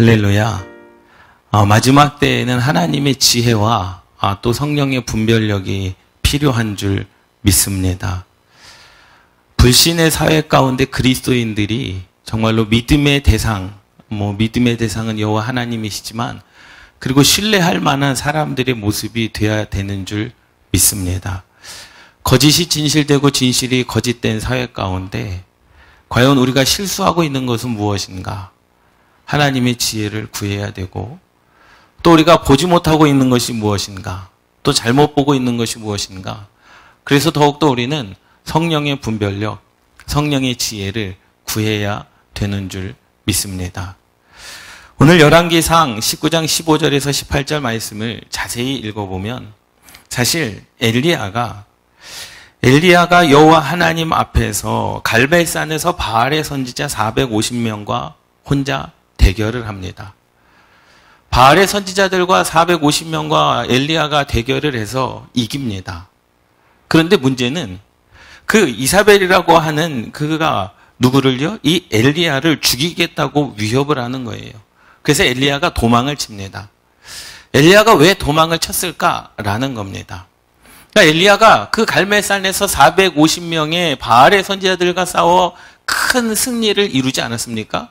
할렐루야. 마지막 때에는 하나님의 지혜와 또 성령의 분별력이 필요한 줄 믿습니다. 불신의 사회 가운데 그리스도인들이 정말로 믿음의 대상, 믿음의 대상은 여호와 하나님이시지만 그리고 신뢰할 만한 사람들의 모습이 되어야 되는 줄 믿습니다. 거짓이 진실되고 진실이 거짓된 사회 가운데 과연 우리가 실수하고 있는 것은 무엇인가? 하나님의 지혜를 구해야 되고 또 우리가 보지 못하고 있는 것이 무엇인가? 또 잘못 보고 있는 것이 무엇인가? 그래서 더욱더 우리는 성령의 분별력, 성령의 지혜를 구해야 되는 줄 믿습니다. 오늘 열왕기상 19장 15절에서 18절 말씀을 자세히 읽어보면 사실 엘리야가 여호와 하나님 앞에서 갈멜산에서 바알의 선지자 450명과 혼자 대결을 합니다. 바알의 선지자들과 450명과 엘리야가 대결을 해서 이깁니다. 그런데 문제는 그 이사벨이라고 하는 그가 누구를요? 이 엘리야를 죽이겠다고 위협을 하는 거예요. 그래서 엘리야가 도망을 칩니다. 엘리야가 왜 도망을 쳤을까라는 겁니다. 그러니까 엘리야가 그 갈멜산에서 450명의 바알의 선지자들과 싸워 큰 승리를 이루지 않았습니까?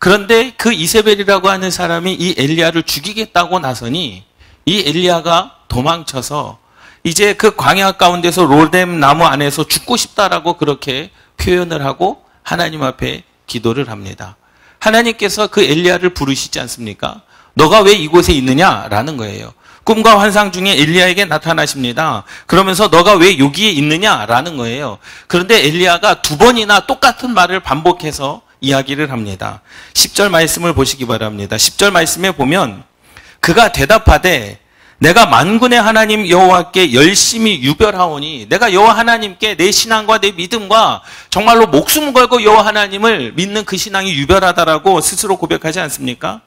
그런데 그 이세벨이라고 하는 사람이 이 엘리야를 죽이겠다고 나서니 이 엘리야가 도망쳐서 이제 그 광야 가운데서 로뎀 나무 안에서 죽고 싶다라고 그렇게 표현을 하고 하나님 앞에 기도를 합니다. 하나님께서 그 엘리야를 부르시지 않습니까? 너가 왜 이곳에 있느냐라는 거예요. 꿈과 환상 중에 엘리야에게 나타나십니다. 그러면서 너가 왜 여기에 있느냐라는 거예요. 그런데 엘리야가 두 번이나 똑같은 말을 반복해서 이야기를 합니다. 10절 말씀을 보시기 바랍니다. 10절 말씀에 보면 그가 대답하되 내가 만군의 하나님 여호와께 열심히 유별하오니 내가 여호와 하나님께 내 신앙과 내 믿음과 정말로 목숨 걸고 여호와 하나님을 믿는 그 신앙이 유별하다라고 스스로 고백하지 않습니까?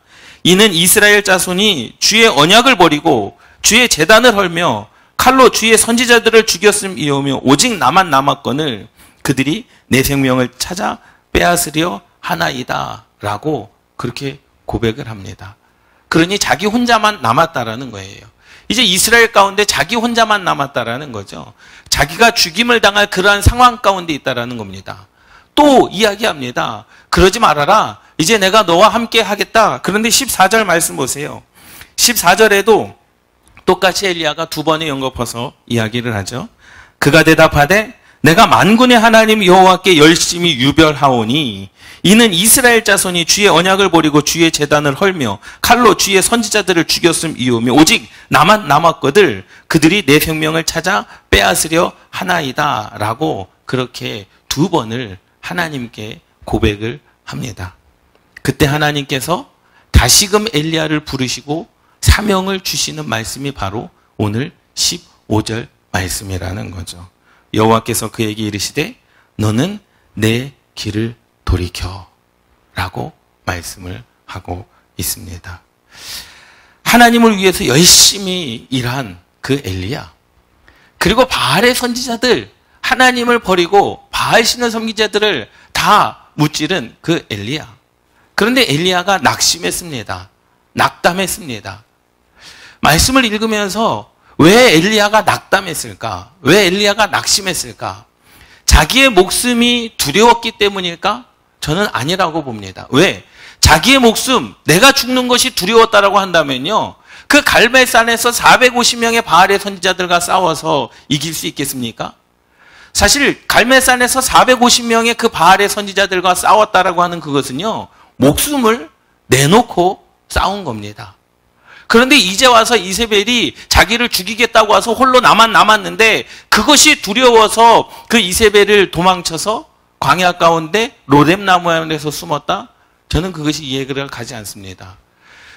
이는 이스라엘 자손이 주의 언약을 버리고 주의 제단을 헐며 칼로 주의 선지자들을 죽였음이오며 오직 나만 남았거늘 그들이 내 생명을 찾아 빼앗으려 하나이다 라고 그렇게 고백을 합니다. 그러니 자기 혼자만 남았다라는 거예요. 이제 이스라엘 가운데 자기 혼자만 남았다라는 거죠. 자기가 죽임을 당할 그러한 상황 가운데 있다라는 겁니다. 또 이야기합니다. 그러지 말아라. 이제 내가 너와 함께 하겠다. 그런데 14절 말씀 보세요. 14절에도 똑같이 엘리야가 두 번에 연거퍼서 이야기를 하죠. 그가 대답하되 내가 만군의 하나님 여호와께 열심히 유별하오니 이는 이스라엘 자손이 주의 언약을 버리고 주의 제단을 헐며 칼로 주의 선지자들을 죽였음이오며 오직 나만 남았거들 그들이 내 생명을 찾아 빼앗으려 하나이다 라고 그렇게 두 번을 하나님께 고백을 합니다. 그때 하나님께서 다시금 엘리야를 부르시고 사명을 주시는 말씀이 바로 오늘 15절 말씀이라는 거죠. 여호와께서 그에게 이르시되 너는 내 길을 돌이켜 라고 말씀을 하고 있습니다. 하나님을 위해서 열심히 일한 그 엘리야 그리고 바알의 선지자들 하나님을 버리고 바알 신을 섬긴 자들을 다 무찌른 그 엘리야. 그런데 엘리야가 낙심했습니다. 낙담했습니다. 말씀을 읽으면서 왜 엘리야가 낙담했을까? 왜 엘리야가 낙심했을까? 자기의 목숨이 두려웠기 때문일까? 저는 아니라고 봅니다. 왜? 자기의 목숨, 내가 죽는 것이 두려웠다라고 한다면요. 그 갈멜산에서 450명의 바알의 선지자들과 싸워서 이길 수 있겠습니까? 사실 갈멜산에서 450명의 그 바알의 선지자들과 싸웠다라고 하는 그것은요. 목숨을 내놓고 싸운 겁니다. 그런데 이제 와서 이세벨이 자기를 죽이겠다고 와서 홀로 나만 남았는데 그것이 두려워서 그 이세벨을 도망쳐서 광야 가운데 로뎀 나무 안에서 숨었다? 저는 그것이 이해가 가지 않습니다.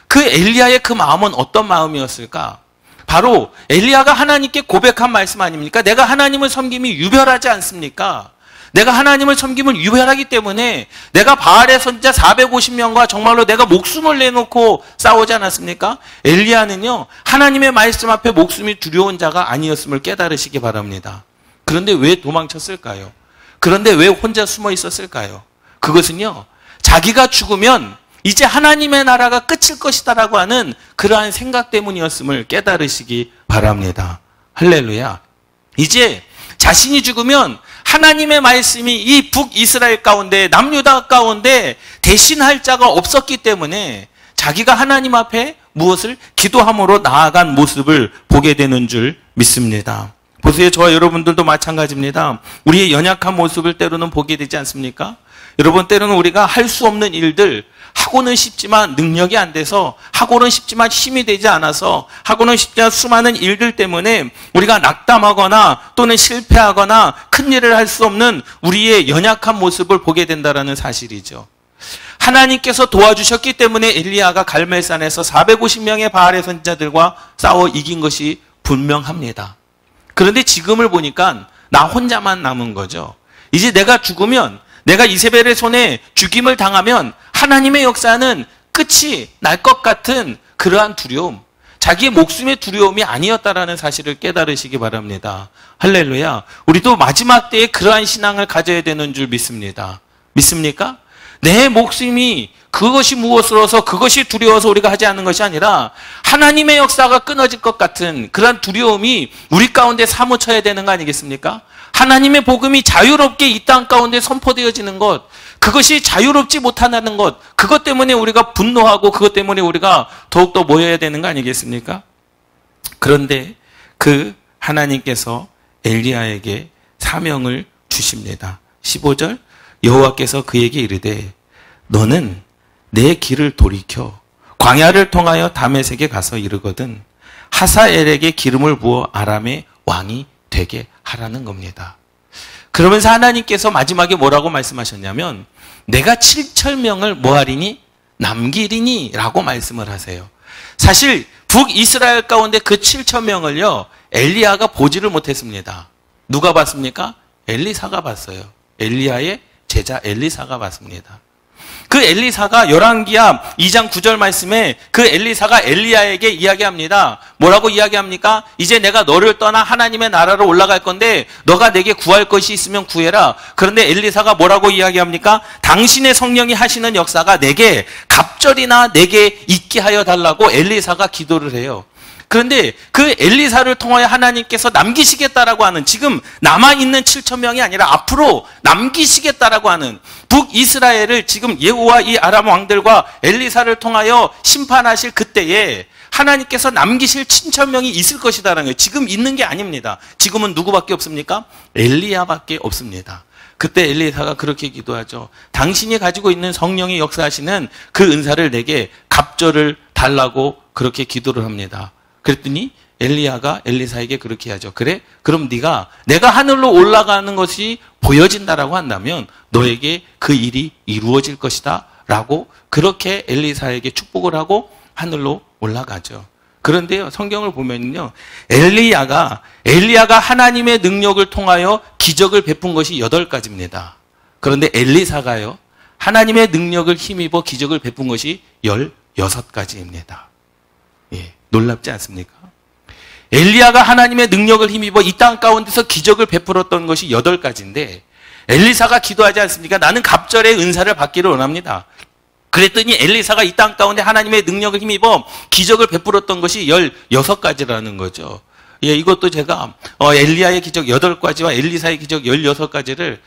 그 엘리야의 그 마음은 어떤 마음이었을까? 바로 엘리야가 하나님께 고백한 말씀 아닙니까? 내가 하나님을 섬김이 유별하지 않습니까? 내가 하나님을 섬김을 유별하기 때문에 내가 바알의 선지자 450명과 정말로 내가 목숨을 내놓고 싸우지 않았습니까? 엘리야는요. 하나님의 말씀 앞에 목숨이 두려운 자가 아니었음을 깨달으시기 바랍니다. 그런데 왜 도망쳤을까요? 그런데 왜 혼자 숨어 있었을까요? 그것은요. 자기가 죽으면 이제 하나님의 나라가 끝일 것이다라고 하는 그러한 생각 때문이었음을 깨달으시기 바랍니다. 할렐루야. 이제 자신이 죽으면 하나님의 말씀이 이 북이스라엘 가운데 남유다 가운데 대신할 자가 없었기 때문에 자기가 하나님 앞에 무엇을 기도함으로 나아간 모습을 보게 되는 줄 믿습니다. 보세요. 저와 여러분들도 마찬가지입니다. 우리의 연약한 모습을 때로는 보게 되지 않습니까? 여러분, 때로는 우리가 할 수 없는 일들, 하고는 싶지만 능력이 안 돼서, 하고는 싶지만 힘이 되지 않아서, 하고는 싶지만 수많은 일들 때문에 우리가 낙담하거나 또는 실패하거나 큰 일을 할 수 없는 우리의 연약한 모습을 보게 된다는 사실이죠. 하나님께서 도와주셨기 때문에 엘리야가 갈멜산에서 450명의 바알의 선지자들과 싸워 이긴 것이 분명합니다. 그런데 지금을 보니까 나 혼자만 남은 거죠. 이제 내가 죽으면, 내가 이세벨의 손에 죽임을 당하면 하나님의 역사는 끝이 날 것 같은 그러한 두려움, 자기의 목숨의 두려움이 아니었다라는 사실을 깨달으시기 바랍니다. 할렐루야. 우리도 마지막 때에 그러한 신앙을 가져야 되는 줄 믿습니다. 믿습니까? 내 목숨이 그것이 무엇으로서, 그것이 두려워서 우리가 하지 않는 것이 아니라 하나님의 역사가 끊어질 것 같은 그런 두려움이 우리 가운데 사무쳐야 되는 거 아니겠습니까? 하나님의 복음이 자유롭게 이 땅 가운데 선포되어지는 것, 그것이 자유롭지 못하는 것, 그것 때문에 우리가 분노하고 그것 때문에 우리가 더욱더 모여야 되는 거 아니겠습니까? 그런데 그 하나님께서 엘리야에게 사명을 주십니다. 15절, 여호와께서 그에게 이르되 너는 내 길을 돌이켜 광야를 통하여 다메섹에 가서 이르거든 하사엘에게 기름을 부어 아람의 왕이 되게 하라는 겁니다. 그러면서 하나님께서 마지막에 뭐라고 말씀하셨냐면 내가 7,000명을 뭐하리니? 남기리니 라고 말씀을 하세요. 사실 북이스라엘 가운데 그 7,000명을요 엘리야가 보지를 못했습니다. 누가 봤습니까? 엘리사가 봤어요. 엘리야의 제자 엘리사가 봤습니다. 그 엘리사가 열왕기하 2장 9절 말씀에 그 엘리사가 엘리야에게 이야기합니다. 뭐라고 이야기합니까? 이제 내가 너를 떠나 하나님의 나라로 올라갈 건데 너가 내게 구할 것이 있으면 구해라. 그런데 엘리사가 뭐라고 이야기합니까? 당신의 성령이 하시는 역사가 내게 갑절이나 내게 있게 하여 달라고 엘리사가 기도를 해요. 그런데 그 엘리사를 통하여 하나님께서 남기시겠다라고 하는, 지금 남아있는 7,000명이 아니라 앞으로 남기시겠다라고 하는 북이스라엘을 지금 예후와 이 아람 왕들과 엘리사를 통하여 심판하실 그때에 하나님께서 남기실 7,000명이 있을 것이다라는 거예요. 지금 있는 게 아닙니다. 지금은 누구밖에 없습니까? 엘리야밖에 없습니다. 그때 엘리사가 그렇게 기도하죠. 당신이 가지고 있는 성령이 역사하시는 그 은사를 내게 갑절을 달라고 그렇게 기도를 합니다. 그랬더니 엘리야가 엘리사에게 그렇게 하죠. 그래? 그럼 내가 하늘로 올라가는 것이 보여진다라고 한다면 너에게 그 일이 이루어질 것이다 라고 그렇게 엘리사에게 축복을 하고 하늘로 올라가죠. 그런데요, 성경을 보면요, 엘리야가 하나님의 능력을 통하여 기적을 베푼 것이 8가지입니다. 그런데 엘리사가요, 하나님의 능력을 힘입어 기적을 베푼 것이 16가지입니다. 예, 놀랍지 않습니까? 엘리야가 하나님의 능력을 힘입어 이 땅 가운데서 기적을 베풀었던 것이 8가지인데 엘리사가 기도하지 않습니까? 나는 갑절의 은사를 받기를 원합니다. 그랬더니 엘리사가 이 땅 가운데 하나님의 능력을 힘입어 기적을 베풀었던 것이 16가지라는 거죠. 예, 이것도 제가 엘리야의 기적 8가지와 엘리사의 기적 16가지를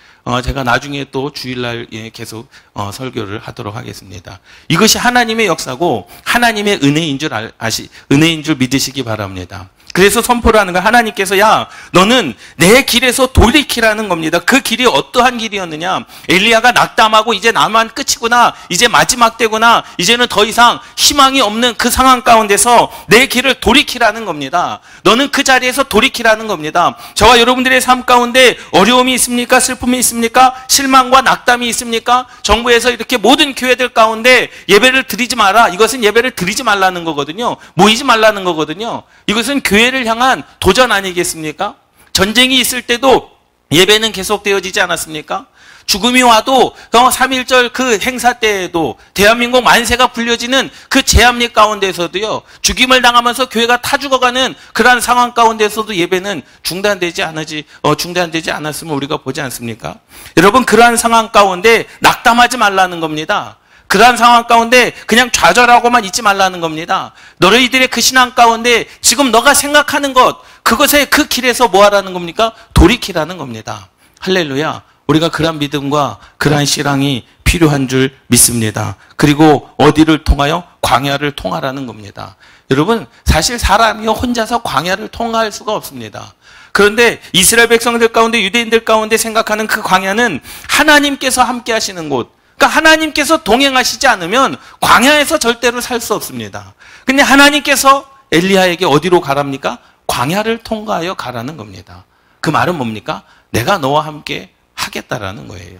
제가 나중에 또 주일날 계속 설교를 하도록 하겠습니다. 이것이 하나님의 역사고 하나님의 은혜인 줄 믿으시기 바랍니다. 그래서 선포를 하는 거야. 하나님께서 야, 너는 내 길에서 돌이키라는 겁니다. 그 길이 어떠한 길이었느냐? 엘리야가 낙담하고 이제 나만 끝이구나, 이제 마지막 때구나, 이제는 더 이상 희망이 없는 그 상황 가운데서 내 길을 돌이키라는 겁니다. 너는 그 자리에서 돌이키라는 겁니다. 저와 여러분들의 삶 가운데 어려움이 있습니까? 슬픔이 있습니까? 실망과 낙담이 있습니까? 정부에서 이렇게 모든 교회들 가운데 예배를 드리지 마라, 이것은 예배를 드리지 말라는 거거든요. 모이지 말라는 거거든요. 이것은 교회를 향한 도전 아니겠습니까? 전쟁이 있을 때도 예배는 계속되어지지 않았습니까? 죽음이 와도 3.1절 그 행사 때에도 대한민국 만세가 불려지는 그 제압리 가운데서도요, 죽임을 당하면서 교회가 타 죽어가는 그러한 상황 가운데서도 예배는 중단되지 않았으면 우리가 보지 않습니까? 여러분, 그러한 상황 가운데 낙담하지 말라는 겁니다. 그러한 상황 가운데 그냥 좌절하고만 있지 말라는 겁니다. 너희들의 그 신앙 가운데 지금 너가 생각하는 것, 그것에 그 길에서 뭐 하라는 겁니까? 돌이키라는 겁니다. 할렐루야. 우리가 그러한 믿음과 그러한 신앙이 필요한 줄 믿습니다. 그리고 어디를 통하여? 광야를 통하라는 겁니다. 여러분, 사실 사람이 혼자서 광야를 통할 수가 없습니다. 그런데 이스라엘 백성들 가운데, 유대인들 가운데 생각하는 그 광야는 하나님께서 함께 하시는 곳, 그러니까 하나님께서 동행하시지 않으면 광야에서 절대로 살 수 없습니다. 근데 하나님께서 엘리야에게 어디로 가랍니까? 광야를 통과하여 가라는 겁니다. 그 말은 뭡니까? 내가 너와 함께 하겠다라는 거예요.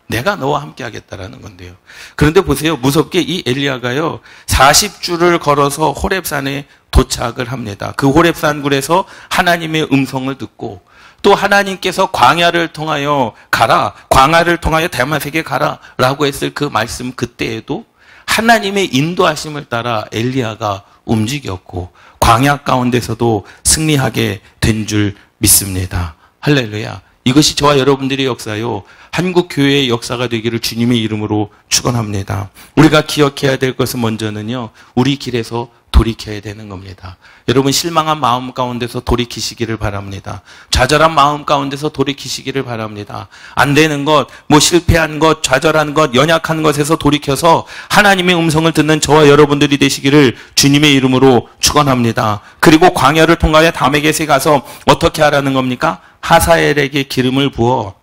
내가 너와 함께 하겠다라는 건데요. 그런데 보세요. 무섭게 이 엘리야가요, 40주를 걸어서 호렙산에 도착을 합니다. 그 호렙산굴에서 하나님의 음성을 듣고, 또 하나님께서 광야를 통하여 가라, 광야를 통하여 다메섹에 가라 라고 했을 그 말씀 그때에도 하나님의 인도하심을 따라 엘리야가 움직였고 광야 가운데서도 승리하게 된 줄 믿습니다. 할렐루야. 이것이 저와 여러분들의 역사요, 한국 교회의 역사가 되기를 주님의 이름으로 축원합니다. 우리가 기억해야 될 것은 먼저는요, 우리 길에서 돌이켜야 되는 겁니다. 여러분, 실망한 마음 가운데서 돌이키시기를 바랍니다. 좌절한 마음 가운데서 돌이키시기를 바랍니다. 안 되는 것, 실패한 것, 좌절한 것, 연약한 것에서 돌이켜서 하나님의 음성을 듣는 저와 여러분들이 되시기를 주님의 이름으로 축원합니다. 그리고 광야를 통하여 다메섹에 가서 어떻게 하라는 겁니까? 하사엘에게 기름을 부어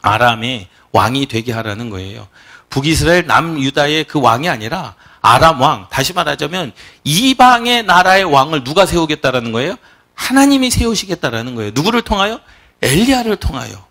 아람의 왕이 되게 하라는 거예요. 북이스라엘 남유다의 그 왕이 아니라 아람 왕, 다시 말하자면 이방의 나라의 왕을 누가 세우겠다라는 거예요? 하나님이 세우시겠다라는 거예요. 누구를 통하여? 엘리야를 통하여.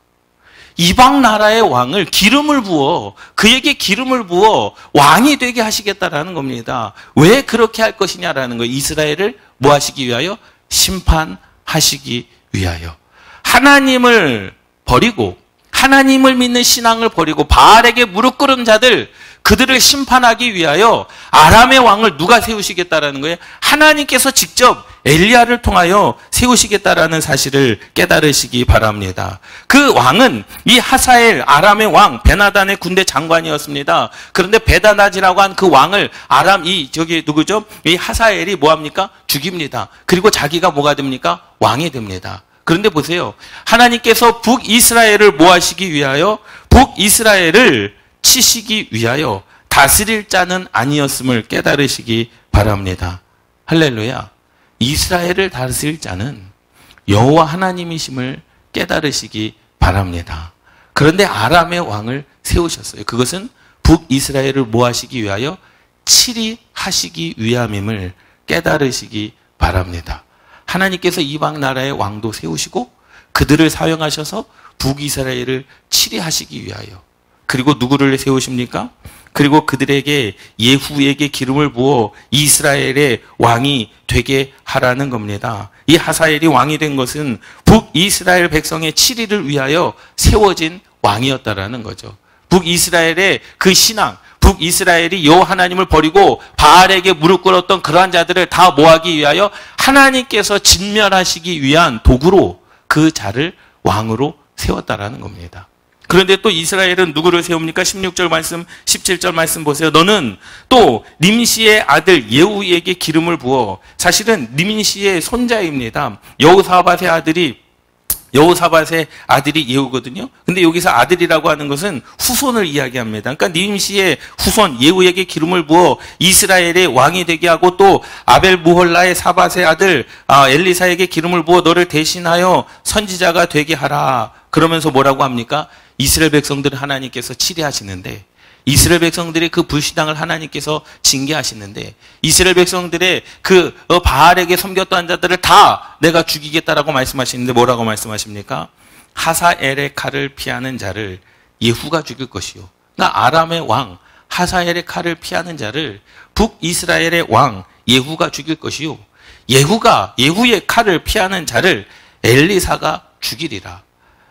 이방 나라의 왕을 기름을 부어, 그에게 기름을 부어 왕이 되게 하시겠다라는 겁니다. 왜 그렇게 할 것이냐라는 거예요. 이스라엘을 뭐 하시기 위하여? 심판하시기 위하여. 하나님을 버리고, 하나님을 믿는 신앙을 버리고 바알에게 무릎 꿇은 자들, 그들을 심판하기 위하여 아람의 왕을 누가 세우시겠다라는 거예요? 하나님께서 직접 엘리야를 통하여 세우시겠다라는 사실을 깨달으시기 바랍니다. 그 왕은 이 하사엘 아람의 왕 베나단의 군대 장관이었습니다. 그런데 베다나지라고 한 그 왕을 누구죠? 이 하사엘이 뭐합니까? 죽입니다. 그리고 자기가 뭐가 됩니까? 왕이 됩니다. 그런데 보세요. 하나님께서 북이스라엘을 뭐 하시기 위하여? 북이스라엘을 치시기 위하여 다스릴 자는 아니었음을 깨달으시기 바랍니다. 할렐루야. 이스라엘을 다스릴 자는 여호와 하나님이심을 깨달으시기 바랍니다. 그런데 아람의 왕을 세우셨어요. 그것은 북이스라엘을 뭐 하시기 위하여? 치리하시기 위함임을 깨달으시기 바랍니다. 하나님께서 이방 나라의 왕도 세우시고 그들을 사용하셔서 북이스라엘을 치리하시기 위하여, 그리고 누구를 세우십니까? 그리고 그들에게 예후에게 기름을 부어 이스라엘의 왕이 되게 하라는 겁니다. 이 하사엘이 왕이 된 것은 북이스라엘 백성의 치리를 위하여 세워진 왕이었다라는 거죠. 북이스라엘의 그 신앙, 북이스라엘이 여호와 하나님을 버리고 바알에게 무릎 꿇었던 그러한 자들을 다 모하기 위하여 하나님께서 진멸하시기 위한 도구로 그 자를 왕으로 세웠다라는 겁니다. 그런데 또 이스라엘은 누구를 세웁니까? 16절 말씀, 17절 말씀 보세요. 너는 또 님시의 아들 예후에게 기름을 부어, 사실은 님시의 손자입니다. 여호사밧의 아들이 예후거든요. 근데 여기서 아들이라고 하는 것은 후손을 이야기합니다. 그러니까 님시의 후손 예후에게 기름을 부어 이스라엘의 왕이 되게 하고, 또 아벨무홀라의 사밧의 아들 엘리사에게 기름을 부어 너를 대신하여 선지자가 되게 하라. 그러면서 뭐라고 합니까? 이스라엘 백성들을 하나님께서 치리하시는데, 이스라엘 백성들의 그 불신앙을 하나님께서 징계하시는데, 이스라엘 백성들의 그 바알에게 섬겼던 자들을 다 내가 죽이겠다라고 말씀하시는데 뭐라고 말씀하십니까? 하사엘의 칼을 피하는 자를 예후가 죽일 것이요. 그러니까 아람의 왕 하사엘의 칼을 피하는 자를 북이스라엘의 왕 예후가 죽일 것이요. 예후의 칼을 피하는 자를 엘리사가 죽이리라.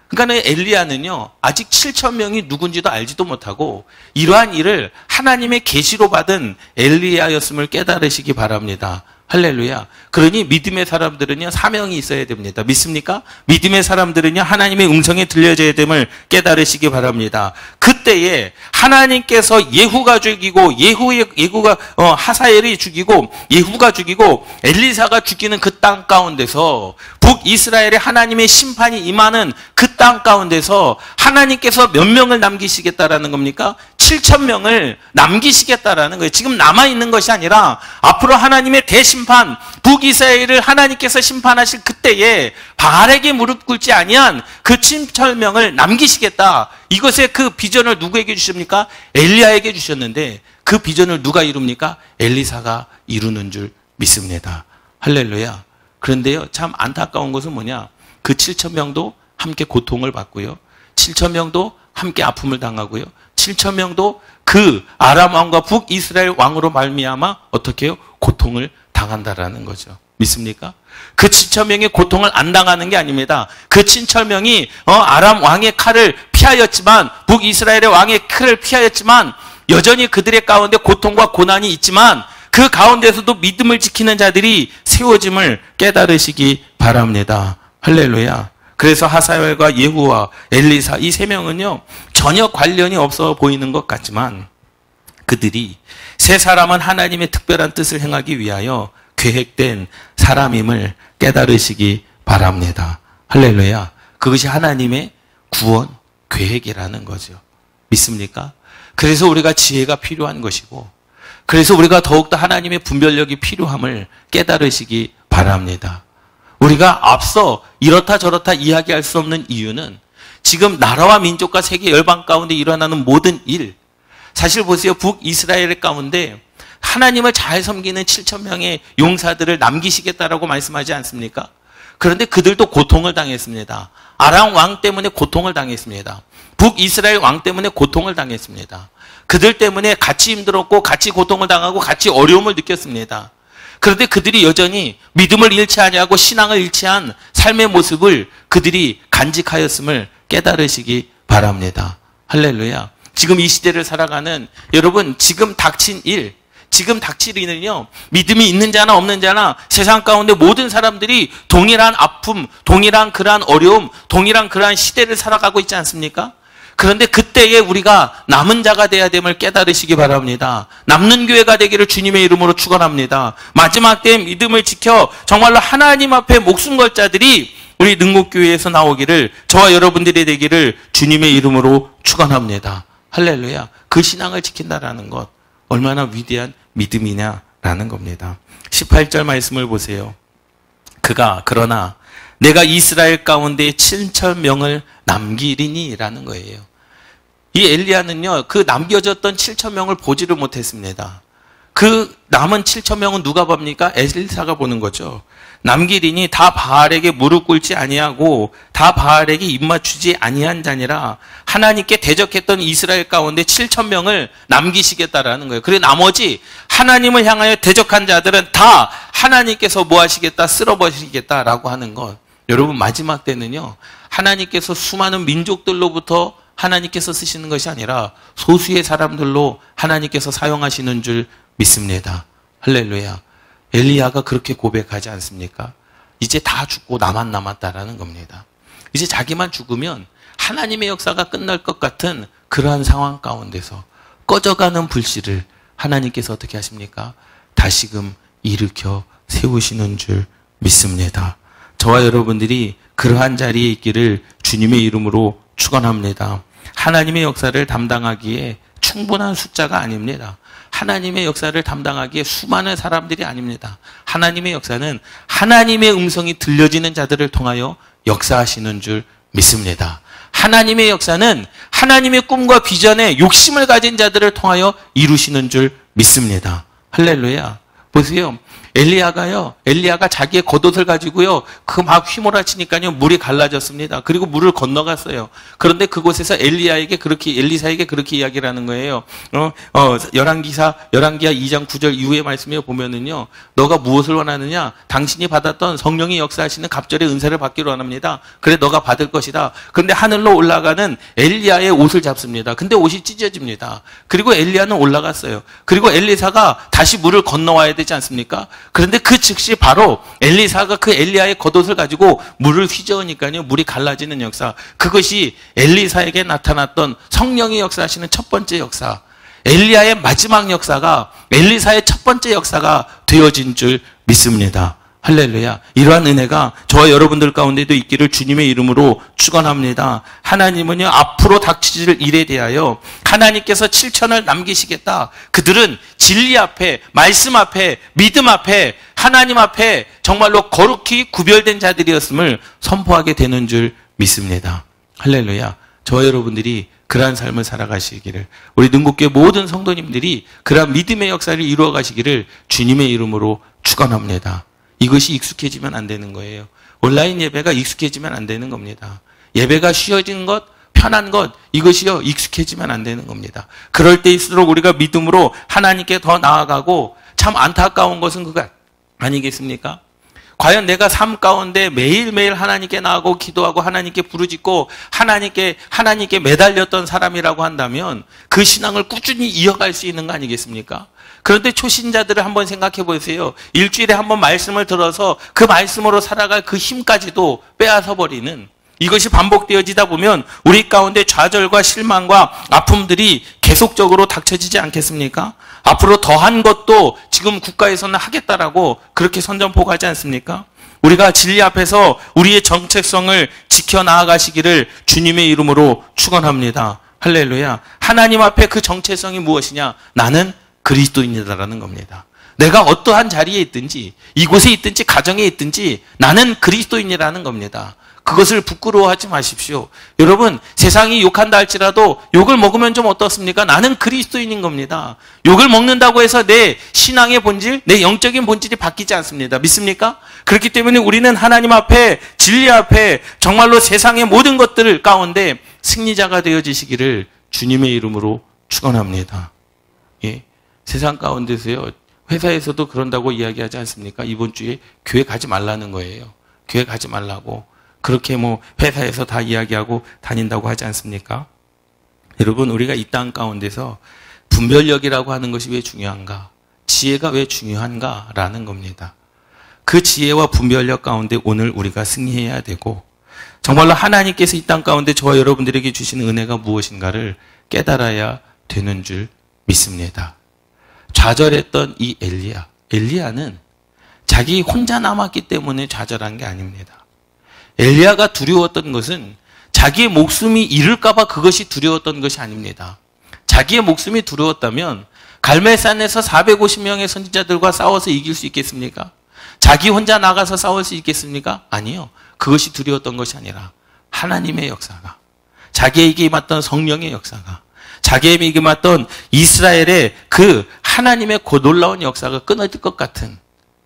그러니까 엘리야는요, 아직 7,000명이 누군지도 알지도 못하고 이러한 일을 하나님의 계시로 받은 엘리야였음을 깨달으시기 바랍니다. 할렐루야. 그러니 믿음의 사람들은요, 사명이 있어야 됩니다. 믿습니까? 믿음의 사람들은요, 하나님의 음성에 들려져야 됨을 깨달으시기 바랍니다. 그때에 하나님께서 예후가 죽이고, 예후가, 하사엘이 죽이고, 예후가 죽이고, 엘리사가 죽이는 그 땅 가운데서, 북이스라엘의 하나님의 심판이 임하는 그 땅 가운데서 하나님께서 몇 명을 남기시겠다라는 겁니까? 7,000명을 남기시겠다라는 거예요. 지금 남아있는 것이 아니라 앞으로 하나님의 대심판, 북이스라엘을 하나님께서 심판하실 그때에 바알에게 무릎 꿇지 아니한 그 7,000명을 남기시겠다. 이것의 그 비전을 누구에게 주십니까? 엘리야에게 주셨는데 그 비전을 누가 이룹니까? 엘리사가 이루는 줄 믿습니다. 할렐루야. 그런데요, 참 안타까운 것은 뭐냐? 그 7,000명도 함께 고통을 받고요. 7,000명도 함께 아픔을 당하고요. 7,000명도 그 아람 왕과 북이스라엘 왕으로 말미암아 어떻게 해요? 고통을 당한다라는 거죠. 믿습니까? 그 7,000명의 고통을 안 당하는 게 아닙니다. 그 7,000명이 아람 왕의 칼을 피하였지만, 북이스라엘의 왕의 칼을 피하였지만 여전히 그들의 가운데 고통과 고난이 있지만 그 가운데서도 믿음을 지키는 자들이 세워짐을 깨달으시기 바랍니다. 할렐루야. 그래서 하사엘과 예후와 엘리사 이 세 명은요, 전혀 관련이 없어 보이는 것 같지만 그들이 세 사람은 하나님의 특별한 뜻을 행하기 위하여 계획된 사람임을 깨달으시기 바랍니다. 할렐루야. 그것이 하나님의 구원 계획이라는 거죠. 믿습니까? 그래서 우리가 지혜가 필요한 것이고, 그래서 우리가 더욱더 하나님의 분별력이 필요함을 깨달으시기 바랍니다. 우리가 앞서 이렇다 저렇다 이야기할 수 없는 이유는 지금 나라와 민족과 세계 열방 가운데 일어나는 모든 일, 사실 보세요. 북이스라엘 가운데 하나님을 잘 섬기는 7,000명의 용사들을 남기시겠다라고 말씀하지 않습니까? 그런데 그들도 고통을 당했습니다. 아람 왕 때문에 고통을 당했습니다. 북이스라엘 왕 때문에 고통을 당했습니다. 그들 때문에 같이 힘들었고 같이 고통을 당하고 같이 어려움을 느꼈습니다. 그런데 그들이 여전히 믿음을 잃지 아니하고 신앙을 잃지한 삶의 모습을 그들이 간직하였음을 깨달으시기 바랍니다. 할렐루야. 지금 이 시대를 살아가는 여러분, 지금 닥친 일, 지금 닥칠 일은요, 믿음이 있는 자나 없는 자나 세상 가운데 모든 사람들이 동일한 아픔, 동일한 그러한 어려움, 동일한 그러한 시대를 살아가고 있지 않습니까? 그런데 그때에 우리가 남은 자가 되어야 됨을 깨달으시기 바랍니다. 남는 교회가 되기를 주님의 이름으로 축원합니다. 마지막 때에 믿음을 지켜 정말로 하나님 앞에 목숨 걸 자들이 우리 능곡교회에서 나오기를, 저와 여러분들이 되기를 주님의 이름으로 축원합니다. 할렐루야. 그 신앙을 지킨다라는 것 얼마나 위대한 믿음이냐라는 겁니다. 18절 말씀을 보세요. 그러나 내가 이스라엘 가운데 7,000명을 남기리니라는 거예요. 이 엘리야는요, 그 남겨졌던 7,000명을 보지를 못했습니다. 그 남은 7,000명은 누가 봅니까? 엘리사가 보는 거죠. 남기리니 다 바알에게 무릎 꿇지 아니하고 다 바알에게 입맞추지 아니한 자니라. 하나님께 대적했던 이스라엘 가운데 7,000명을 남기시겠다라는 거예요. 그리고 나머지 하나님을 향하여 대적한 자들은 다 하나님께서 뭐 하시겠다? 쓸어버리시겠다라고 하는 것. 여러분, 마지막 때는요, 하나님께서 수많은 민족들로부터 하나님께서 쓰시는 것이 아니라 소수의 사람들로 하나님께서 사용하시는 줄 믿습니다. 할렐루야. 엘리야가 그렇게 고백하지 않습니까? 이제 다 죽고 나만 남았다라는 겁니다. 이제 자기만 죽으면 하나님의 역사가 끝날 것 같은 그러한 상황 가운데서 꺼져가는 불씨를 하나님께서 어떻게 하십니까? 다시금 일으켜 세우시는 줄 믿습니다. 저와 여러분들이 그러한 자리에 있기를 주님의 이름으로 축원합니다. 하나님의 역사를 담당하기에 충분한 숫자가 아닙니다. 하나님의 역사를 담당하기에 수많은 사람들이 아닙니다. 하나님의 역사는 하나님의 음성이 들려지는 자들을 통하여 역사하시는 줄 믿습니다. 하나님의 역사는 하나님의 꿈과 비전에 욕심을 가진 자들을 통하여 이루시는 줄 믿습니다. 할렐루야. 보세요. 엘리야가 자기의 겉옷을 가지고요, 그 막 휘몰아치니까요, 물이 갈라졌습니다. 그리고 물을 건너갔어요. 그런데 그곳에서 엘리사에게 그렇게 이야기를 하는 거예요. 열왕기하 2장 9절 이후의 말씀에 보면은요, 너가 무엇을 원하느냐? 당신이 받았던 성령이 역사하시는 갑절의 은사를 받기로 원합니다. 그래, 너가 받을 것이다. 그런데 하늘로 올라가는 엘리야의 옷을 잡습니다. 근데 옷이 찢어집니다. 그리고 엘리야는 올라갔어요. 그리고 엘리사가 다시 물을 건너와야 되지 않습니까? 그런데 그 즉시 바로 엘리사가 그 엘리야의 겉옷을 가지고 물을 휘저으니까요, 물이 갈라지는 역사. 그것이 엘리사에게 나타났던 성령이 역사하시는 첫 번째 역사. 엘리야의 마지막 역사가 엘리사의 첫 번째 역사가 되어진 줄 믿습니다. 할렐루야. 이러한 은혜가 저와 여러분들 가운데도 있기를 주님의 이름으로 축원합니다. 하나님은요, 앞으로 닥치질 일에 대하여 하나님께서 7천을 남기시겠다. 그들은 진리 앞에, 말씀 앞에, 믿음 앞에, 하나님 앞에 정말로 거룩히 구별된 자들이었음을 선포하게 되는 줄 믿습니다. 할렐루야. 저와 여러분들이 그러한 삶을 살아가시기를, 우리 능곡교회 모든 성도님들이 그러한 믿음의 역사를 이루어 가시기를 주님의 이름으로 축원합니다. 이것이 익숙해지면 안 되는 거예요. 온라인 예배가 익숙해지면 안 되는 겁니다. 예배가 쉬워진 것, 편한 것, 이것이요, 익숙해지면 안 되는 겁니다. 그럴 때일수록 우리가 믿음으로 하나님께 더 나아가고, 참 안타까운 것은 그거 아니겠습니까? 과연 내가 삶 가운데 매일매일 하나님께 나아가고 기도하고 하나님께 부르짖고 하나님께 매달렸던 사람이라고 한다면 그 신앙을 꾸준히 이어갈 수 있는 거 아니겠습니까? 그런데 초신자들을 한번 생각해 보세요. 일주일에 한번 말씀을 들어서 그 말씀으로 살아갈 그 힘까지도 빼앗아 버리는, 이것이 반복되어지다 보면 우리 가운데 좌절과 실망과 아픔들이 계속적으로 닥쳐지지 않겠습니까? 앞으로 더한 것도 지금 국가에서는 하겠다라고 그렇게 선전포고하지 않습니까? 우리가 진리 앞에서 우리의 정체성을 지켜나가시기를 주님의 이름으로 축원합니다. 할렐루야. 하나님 앞에 그 정체성이 무엇이냐? 나는 그리스도인이다라는 겁니다. 내가 어떠한 자리에 있든지, 이곳에 있든지, 가정에 있든지 나는 그리스도인이라는 겁니다. 그것을 부끄러워하지 마십시오. 여러분, 세상이 욕한다 할지라도 욕을 먹으면 좀 어떻습니까? 나는 그리스도인인 겁니다. 욕을 먹는다고 해서 내 신앙의 본질, 내 영적인 본질이 바뀌지 않습니다. 믿습니까? 그렇기 때문에 우리는 하나님 앞에, 진리 앞에 정말로 세상의 모든 것들 가운데 승리자가 되어지시기를 주님의 이름으로 축원합니다. 예, 세상 가운데서요, 회사에서도 그런다고 이야기하지 않습니까? 이번 주에 교회 가지 말라는 거예요. 교회 가지 말라고. 그렇게 회사에서 다 이야기하고 다닌다고 하지 않습니까? 여러분, 우리가 이 땅 가운데서 분별력이라고 하는 것이 왜 중요한가? 지혜가 왜 중요한가? 라는 겁니다. 그 지혜와 분별력 가운데 오늘 우리가 승리해야 되고, 정말로 하나님께서 이 땅 가운데 저와 여러분들에게 주시는 은혜가 무엇인가를 깨달아야 되는 줄 믿습니다. 좌절했던 이 엘리야는 자기 혼자 남았기 때문에 좌절한 게 아닙니다. 엘리야가 두려웠던 것은 자기의 목숨이 잃을까 봐 그것이 두려웠던 것이 아닙니다. 자기의 목숨이 두려웠다면 갈멜산에서 450명의 선지자들과 싸워서 이길 수 있겠습니까? 자기 혼자 나가서 싸울 수 있겠습니까? 아니요. 그것이 두려웠던 것이 아니라 하나님의 역사가, 자기에게 임했던 성령의 역사가, 자기에게 임했던 이스라엘의 그 하나님의 그 놀라운 역사가 끊어질 것 같은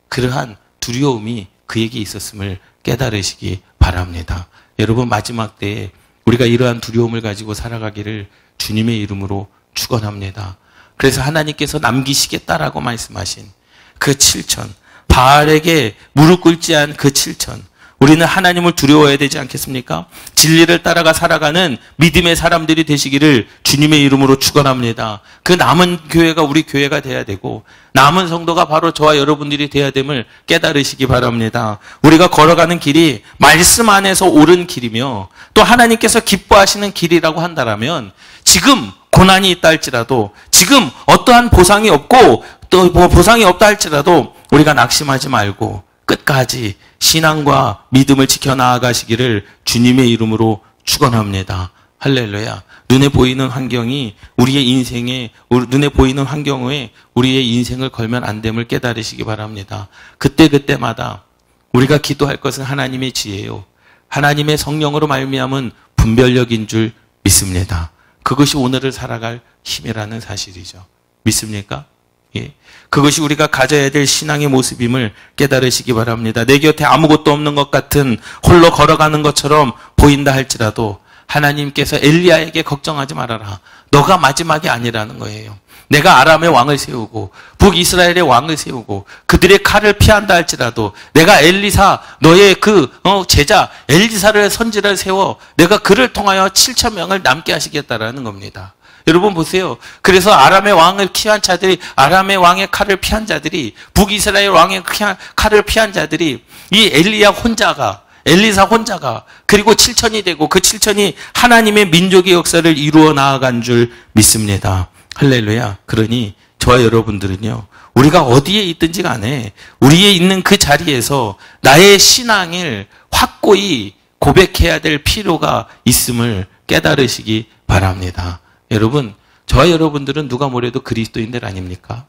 그러한 두려움이 그에게 있었음을 깨달으시기 바랍니다. 여러분, 마지막 때에 우리가 이러한 두려움을 가지고 살아가기를 주님의 이름으로 축원합니다. 그래서 하나님께서 남기시겠다라고 말씀하신 그 7천, 바알에게 무릎 꿇지 않은 그 7천, 우리는 하나님을 두려워해야 되지 않겠습니까? 진리를 따라가 살아가는 믿음의 사람들이 되시기를 주님의 이름으로 축원합니다. 그 남은 교회가 우리 교회가 돼야 되고, 남은 성도가 바로 저와 여러분들이 돼야 됨을 깨달으시기 바랍니다. 우리가 걸어가는 길이 말씀 안에서 옳은 길이며 또 하나님께서 기뻐하시는 길이라고 한다면, 지금 고난이 있다 할지라도, 지금 어떠한 보상이 없고 또 보상이 없다 할지라도 우리가 낙심하지 말고 끝까지 신앙과 믿음을 지켜나가시기를 주님의 이름으로 축원합니다. 할렐루야. 눈에 보이는 환경이 우리의 인생에, 눈에 보이는 환경에 우리의 인생을 걸면 안 됨을 깨달으시기 바랍니다. 그때마다 우리가 기도할 것은 하나님의 지혜요, 하나님의 성령으로 말미암은 분별력인 줄 믿습니다. 그것이 오늘을 살아갈 힘이라는 사실이죠. 믿습니까? 예. 그것이 우리가 가져야 될 신앙의 모습임을 깨달으시기 바랍니다. 내 곁에 아무것도 없는 것 같은 홀로 걸어가는 것처럼 보인다 할지라도 하나님께서 엘리야에게 걱정하지 말아라. 너가 마지막이 아니라는 거예요. 내가 아람의 왕을 세우고 북이스라엘의 왕을 세우고 그들의 칼을 피한다 할지라도 내가 엘리사, 너의 제자 엘리사를 선지를 세워 내가 그를 통하여 7천 명을 남게 하시겠다라는 겁니다. 여러분 보세요. 그래서 아람의 왕을 피한 자들이, 아람의 왕의 칼을 피한 자들이, 북이스라엘 왕의 칼을 피한 자들이 이 엘리사 혼자가 그리고 7천이 되고 그 7천이 하나님의 민족의 역사를 이루어 나아간 줄 믿습니다. 할렐루야. 그러니 저와 여러분들은요, 우리가 어디에 있든지 간에 우리의 있는 그 자리에서 나의 신앙을 확고히 고백해야 될 필요가 있음을 깨달으시기 바랍니다. 여러분, 저와 여러분들은 누가 뭐래도 그리스도인들 아닙니까?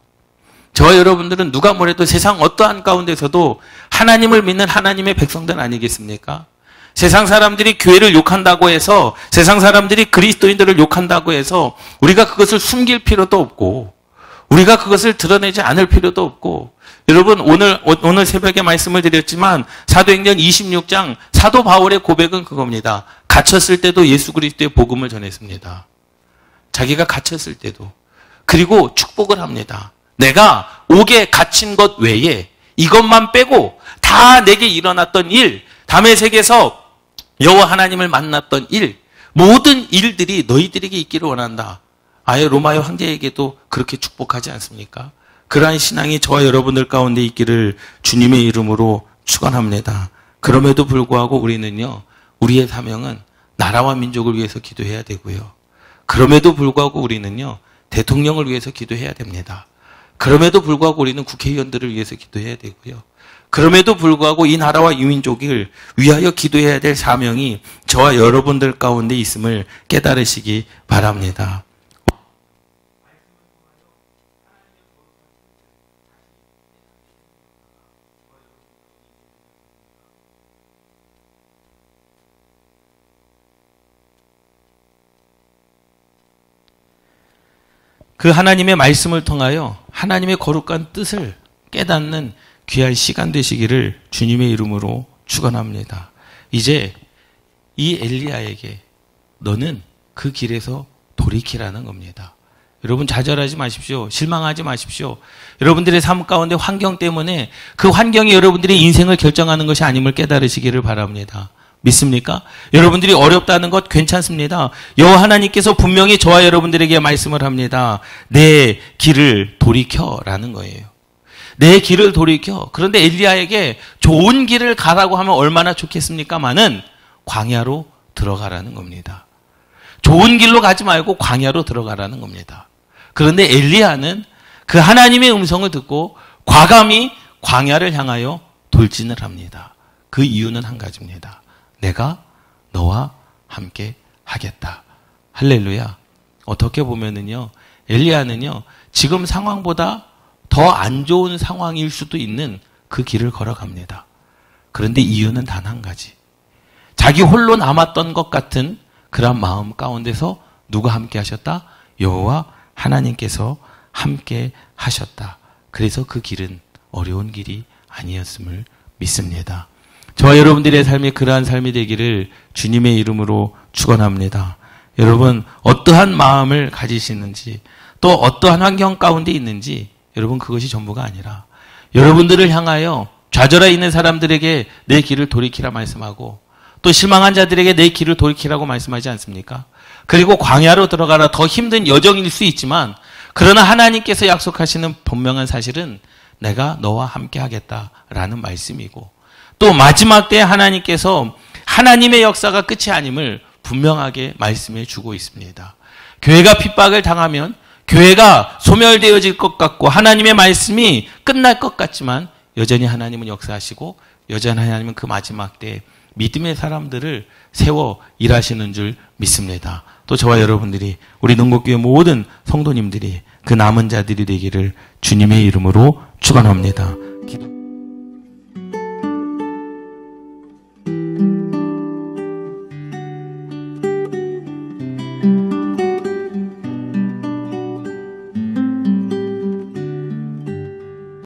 저와 여러분들은 누가 뭐래도 세상 어떠한 가운데서도 하나님을 믿는 하나님의 백성들 아니겠습니까? 세상 사람들이 교회를 욕한다고 해서, 세상 사람들이 그리스도인들을 욕한다고 해서 우리가 그것을 숨길 필요도 없고, 우리가 그것을 드러내지 않을 필요도 없고, 여러분 오늘 새벽에 말씀을 드렸지만 사도행전 26장 사도 바울의 고백은 그겁니다. 갇혔을 때도 예수 그리스도의 복음을 전했습니다. 자기가 갇혔을 때도. 그리고 축복을 합니다. 내가 옥에 갇힌 것 외에 이것만 빼고 다 내게 일어났던 일, 다메섹에서 여호와 하나님을 만났던 일, 모든 일들이 너희들에게 있기를 원한다. 아예 로마의 황제에게도 그렇게 축복하지 않습니까? 그러한 신앙이 저와 여러분들 가운데 있기를 주님의 이름으로 축원합니다. 그럼에도 불구하고 우리는요, 우리의 사명은 나라와 민족을 위해서 기도해야 되고요. 그럼에도 불구하고 우리는요, 대통령을 위해서 기도해야 됩니다. 그럼에도 불구하고 우리는 국회의원들을 위해서 기도해야 되고요. 그럼에도 불구하고 이 나라와 이 민족을 위하여 기도해야 될 사명이 저와 여러분들 가운데 있음을 깨달으시기 바랍니다. 그 하나님의 말씀을 통하여 하나님의 거룩한 뜻을 깨닫는 귀한 시간 되시기를 주님의 이름으로 축원합니다. 이제 이 엘리야에게 너는 그 길에서 돌이키라는 겁니다. 여러분 좌절하지 마십시오. 실망하지 마십시오. 여러분들의 삶 가운데 환경 때문에 그 환경이 여러분들의 인생을 결정하는 것이 아님을 깨달으시기를 바랍니다. 믿습니까? 여러분들이 어렵다는 것 괜찮습니다. 여호와 하나님께서 분명히 저와 여러분들에게 말씀을 합니다. 내 길을 돌이켜라는 거예요. 내 길을 돌이켜. 그런데 엘리야에게 좋은 길을 가라고 하면 얼마나 좋겠습니까마는 광야로 들어가라는 겁니다. 좋은 길로 가지 말고 광야로 들어가라는 겁니다. 그런데 엘리야는 그 하나님의 음성을 듣고 과감히 광야를 향하여 돌진을 합니다. 그 이유는 한 가지입니다. 내가 너와 함께 하겠다. 할렐루야. 어떻게 보면은요, 엘리야는요, 지금 상황보다 더 안 좋은 상황일 수도 있는 그 길을 걸어갑니다. 그런데 이유는 단 한 가지. 자기 홀로 남았던 것 같은 그런 마음 가운데서 누가 함께 하셨다? 여호와 하나님께서 함께 하셨다. 그래서 그 길은 어려운 길이 아니었음을 믿습니다. 저와 여러분들의 삶이 그러한 삶이 되기를 주님의 이름으로 축원합니다. 여러분 어떠한 마음을 가지시는지 또 어떠한 환경 가운데 있는지 여러분 그것이 전부가 아니라 여러분들을 향하여 좌절해 있는 사람들에게 내 길을 돌이키라 말씀하고 또 실망한 자들에게 내 길을 돌이키라고 말씀하지 않습니까? 그리고 광야로 들어가라 더 힘든 여정일 수 있지만 그러나 하나님께서 약속하시는 분명한 사실은 내가 너와 함께 하겠다라는 말씀이고 또 마지막 때에 하나님께서 하나님의 역사가 끝이 아님을 분명하게 말씀해 주고 있습니다. 교회가 핍박을 당하면 교회가 소멸되어질 것 같고 하나님의 말씀이 끝날 것 같지만 여전히 하나님은 역사하시고 여전히 하나님은 그 마지막 때에 믿음의 사람들을 세워 일하시는 줄 믿습니다. 또 저와 여러분들이 우리 능곡교회 모든 성도님들이 그 남은 자들이 되기를 주님의 이름으로 축원합니다.